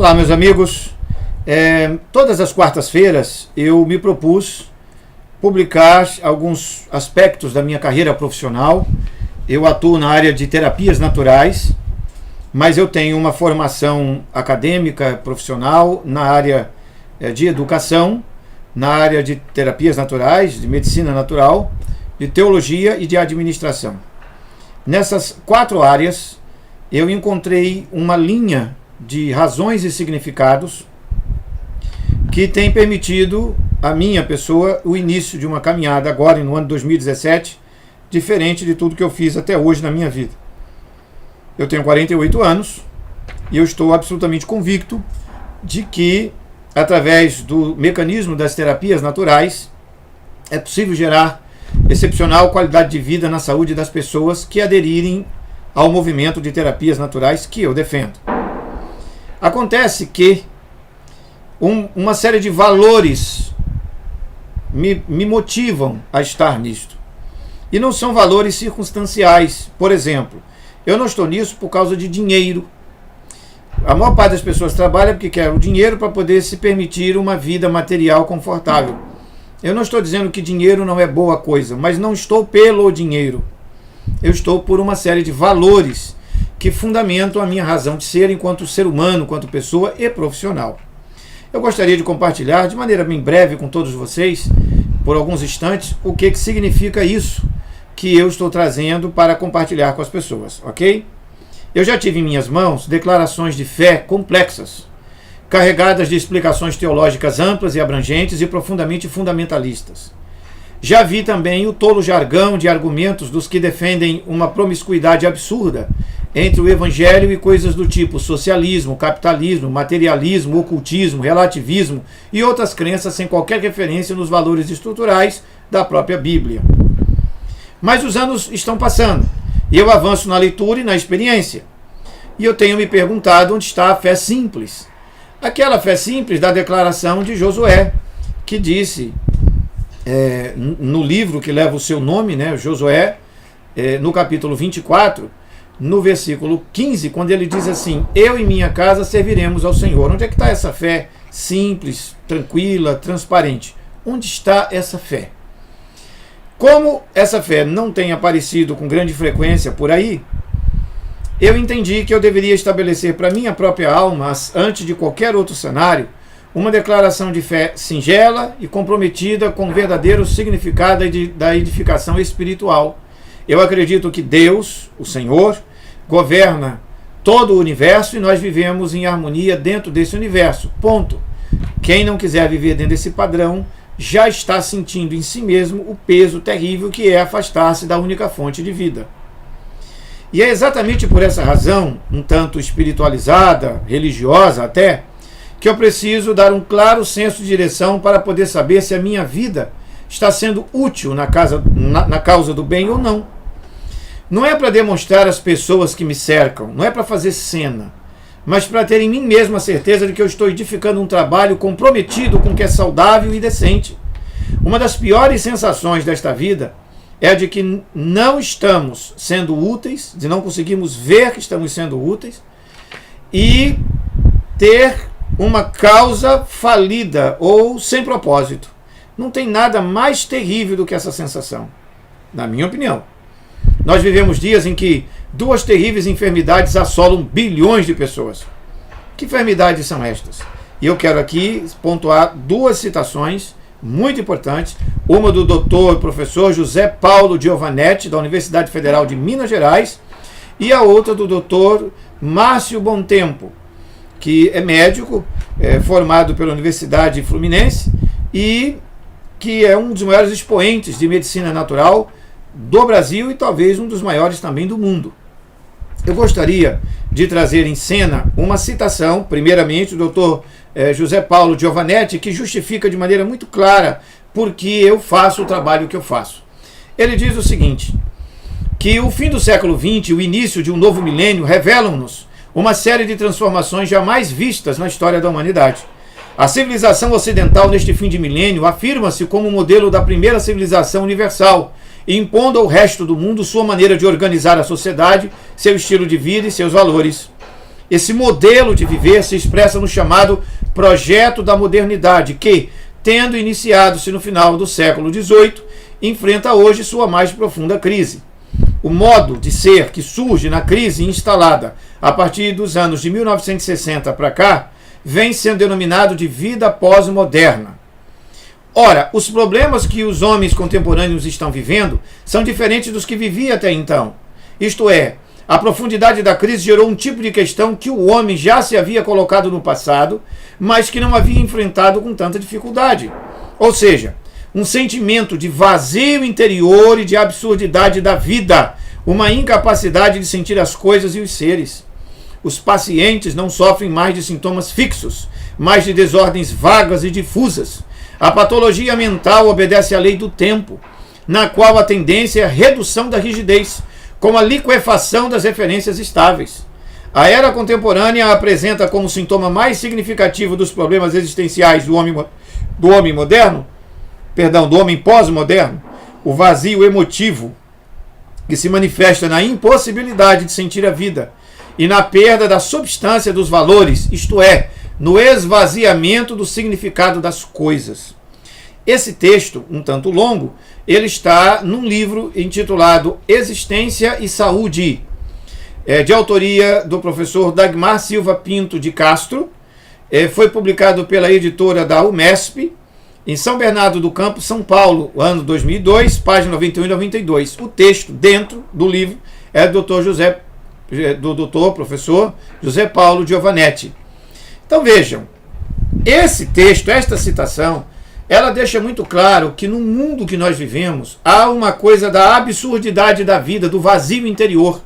Olá, meus amigos. Todas as quartas-feiras eu me propus publicar alguns aspectos da minha carreira profissional. Eu atuo na área de terapias naturais, mas eu tenho uma formação acadêmica profissional na área de educação, na área de terapias naturais, de medicina natural, de teologia e de administração. Nessas 4 áreas eu encontrei uma linha de razões e significados que tem permitido à minha pessoa o início de uma caminhada agora no ano 2017, diferente de tudo que eu fiz até hoje na minha vida. Eu tenho 48 anos e eu estou absolutamente convicto de que, através do mecanismo das terapias naturais, é possível gerar excepcional qualidade de vida na saúde das pessoas que aderirem ao movimento de terapias naturais que eu defendo. Acontece que uma série de valores me motivam a estar nisto. E não são valores circunstanciais. Por exemplo, eu não estou nisso por causa de dinheiro. A maior parte das pessoas trabalha porque quer o dinheiro para poder se permitir uma vida material confortável. Eu não estou dizendo que dinheiro não é boa coisa, mas não estou pelo dinheiro. Eu estou por uma série de valores que fundamentam a minha razão de ser enquanto ser humano, enquanto pessoa e profissional. Eu gostaria de compartilhar de maneira bem breve com todos vocês, por alguns instantes, o que significa isso que eu estou trazendo para compartilhar com as pessoas, ok? Eu já tive em minhas mãos declarações de fé complexas, carregadas de explicações teológicas amplas e abrangentes e profundamente fundamentalistas. Já vi também o tolo jargão de argumentos dos que defendem uma promiscuidade absurda entre o evangelho e coisas do tipo socialismo, capitalismo, materialismo, ocultismo, relativismo e outras crenças sem qualquer referência nos valores estruturais da própria Bíblia. Mas os anos estão passando e eu avanço na leitura e na experiência. E eu tenho me perguntado onde está a fé simples. Aquela fé simples da declaração de Josué, que disse no livro que leva o seu nome, Josué, no capítulo 24, no versículo 15, quando ele diz assim: eu e minha casa serviremos ao Senhor. Onde é que está essa fé simples, tranquila, transparente? Onde está essa fé? Como essa fé não tem aparecido com grande frequência por aí, eu entendi que eu deveria estabelecer para minha própria alma, antes de qualquer outro cenário, uma declaração de fé singela e comprometida com o verdadeiro significado da edificação espiritual. Eu acredito que Deus, o Senhor, governa todo o universo e nós vivemos em harmonia dentro desse universo. Ponto. Quem não quiser viver dentro desse padrão já está sentindo em si mesmo o peso terrível que é afastar-se da única fonte de vida. E é exatamente por essa razão, um tanto espiritualizada, religiosa até, que eu preciso dar um claro senso de direção para poder saber se a minha vida está sendo útil na causa do bem ou não. Não é para demonstrar às pessoas que me cercam, não é para fazer cena, mas para ter em mim mesmo a certeza de que eu estou edificando um trabalho comprometido com o que é saudável e decente. Uma das piores sensações desta vida é a de que não estamos sendo úteis, de não conseguirmos ver que estamos sendo úteis e ter uma causa falida ou sem propósito. Não tem nada mais terrível do que essa sensação, na minha opinião. Nós vivemos dias em que 2 terríveis enfermidades assolam bilhões de pessoas. Que enfermidades são estas? E eu quero aqui pontuar 2 citações muito importantes. Uma do doutor professor José Paulo Giovanetti, da Universidade Federal de Minas Gerais, e a outra do doutor Márcio Bontempo, que é médico, formado pela Universidade Fluminense e que é um dos maiores expoentes de medicina natural do Brasil e talvez um dos maiores também do mundo. Eu gostaria de trazer em cena uma citação, primeiramente, do Dr. José Paulo Giovanetti, que justifica de maneira muito clara por que eu faço o trabalho que eu faço. Ele diz o seguinte, que o fim do século XX e o início de um novo milênio revelam-nos uma série de transformações jamais vistas na história da humanidade. A civilização ocidental neste fim de milênio afirma-se como modelo da primeira civilização universal, impondo ao resto do mundo sua maneira de organizar a sociedade, seu estilo de vida e seus valores. Esse modelo de viver se expressa no chamado projeto da modernidade, que, tendo iniciado-se no final do século XVIII, enfrenta hoje sua mais profunda crise. O modo de ser que surge na crise instalada a partir dos anos de 1960 para cá, vem sendo denominado de vida pós-moderna. Ora, os problemas que os homens contemporâneos estão vivendo são diferentes dos que viviam até então. Isto é, a profundidade da crise gerou um tipo de questão que o homem já se havia colocado no passado, mas que não havia enfrentado com tanta dificuldade. Ou seja, um sentimento de vazio interior e de absurdidade da vida, uma incapacidade de sentir as coisas e os seres. Os pacientes não sofrem mais de sintomas fixos, mas de desordens vagas e difusas. A patologia mental obedece à lei do tempo, na qual a tendência é a redução da rigidez, com a liquefação das referências estáveis. A era contemporânea apresenta como sintoma mais significativo dos problemas existenciais do homem pós-moderno, o vazio emotivo, que se manifesta na impossibilidade de sentir a vida e na perda da substância dos valores, isto é, no esvaziamento do significado das coisas. Esse texto, um tanto longo, ele está num livro intitulado Existência e Saúde, de autoria do professor Dagmar Silva Pinto de Castro. Foi publicado pela editora da UMESP, em São Bernardo do Campo, São Paulo, ano 2002, página 91 e 92. O texto dentro do livro é do professor José Paulo Giovanetti. Então vejam, esse texto, esta citação, ela deixa muito claro que no mundo que nós vivemos há uma coisa da absurdidade da vida, do vazio interior.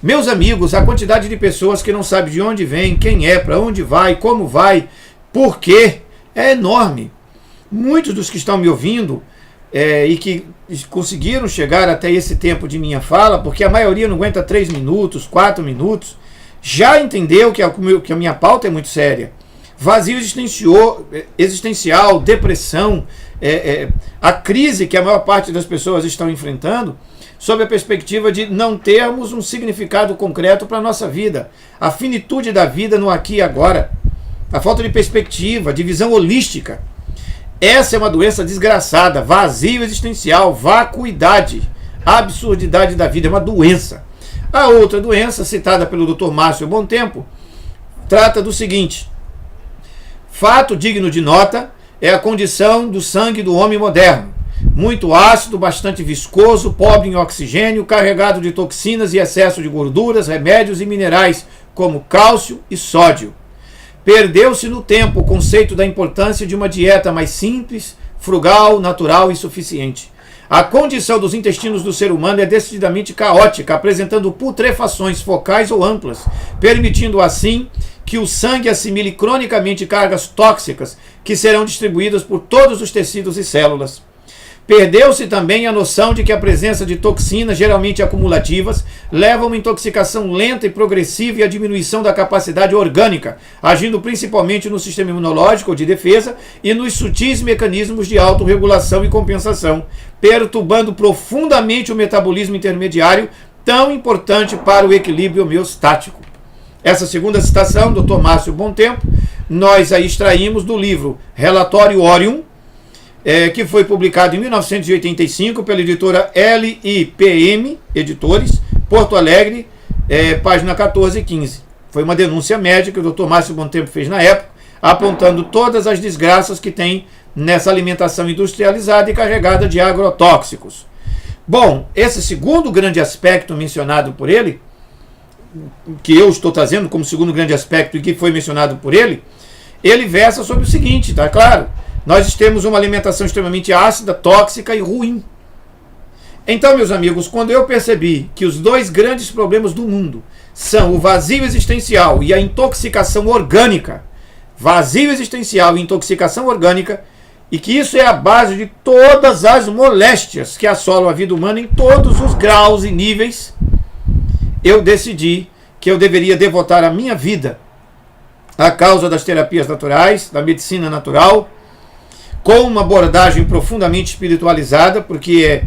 Meus amigos, a quantidade de pessoas que não sabem de onde vem, quem é, para onde vai, como vai, por quê, é enorme. Muitos dos que estão me ouvindo e que conseguiram chegar até esse tempo de minha fala, porque a maioria não aguenta 3 minutos, 4 minutos, já entendeu que a minha pauta é muito séria. Vazio existencial, depressão, a crise que a maior parte das pessoas estão enfrentando, sob a perspectiva de não termos um significado concreto para a nossa vida. A finitude da vida no aqui e agora. A falta de perspectiva, de visão holística. Essa é uma doença desgraçada, vazio existencial, vacuidade, absurdidade da vida, é uma doença. A outra doença, citada pelo Dr. Márcio Bontempo, trata do seguinte: fato digno de nota é a condição do sangue do homem moderno, muito ácido, bastante viscoso, pobre em oxigênio, carregado de toxinas e excesso de gorduras, remédios e minerais, como cálcio e sódio. Perdeu-se no tempo o conceito da importância de uma dieta mais simples, frugal, natural e suficiente. A condição dos intestinos do ser humano é decididamente caótica, apresentando putrefações focais ou amplas, permitindo assim que o sangue assimile cronicamente cargas tóxicas que serão distribuídas por todos os tecidos e células. Perdeu-se também a noção de que a presença de toxinas, geralmente acumulativas, leva a uma intoxicação lenta e progressiva e a diminuição da capacidade orgânica, agindo principalmente no sistema imunológico ou de defesa e nos sutis mecanismos de autorregulação e compensação, perturbando profundamente o metabolismo intermediário, tão importante para o equilíbrio homeostático. Essa segunda citação, Dr. Márcio Bontempo, nós a extraímos do livro Relatório Orium, que foi publicado em 1985 pela editora LIPM Editores, Porto Alegre, página 14 e 15. Foi uma denúncia médica que o Dr. Márcio Bontempo fez na época, apontando todas as desgraças que tem nessa alimentação industrializada e carregada de agrotóxicos. Bom, esse segundo grande aspecto mencionado por ele, que eu estou trazendo como segundo grande aspecto e que foi mencionado por ele, ele versa sobre o seguinte, tá claro? Nós temos uma alimentação extremamente ácida, tóxica e ruim. Então, meus amigos, quando eu percebi que os dois grandes problemas do mundo são o vazio existencial e a intoxicação orgânica, vazio existencial e intoxicação orgânica, e que isso é a base de todas as moléstias que assolam a vida humana em todos os graus e níveis, eu decidi que eu deveria devotar a minha vida à causa das terapias naturais, da medicina natural, com uma abordagem profundamente espiritualizada, porque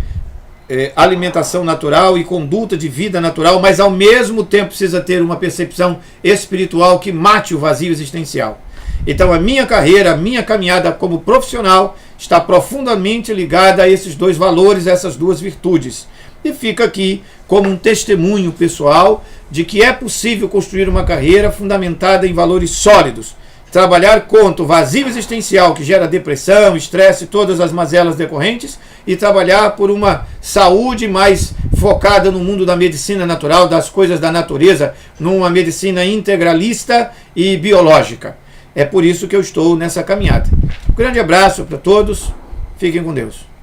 alimentação natural e conduta de vida natural, mas ao mesmo tempo precisa ter uma percepção espiritual que mate o vazio existencial. Então a minha carreira, a minha caminhada como profissional está profundamente ligada a esses dois valores, a essas duas virtudes. E fica aqui como um testemunho pessoal de que é possível construir uma carreira fundamentada em valores sólidos, trabalhar contra o vazio existencial que gera depressão, estresse e todas as mazelas decorrentes, e trabalhar por uma saúde mais focada no mundo da medicina natural, das coisas da natureza, numa medicina integralista e biológica. É por isso que eu estou nessa caminhada. Um grande abraço para todos, fiquem com Deus.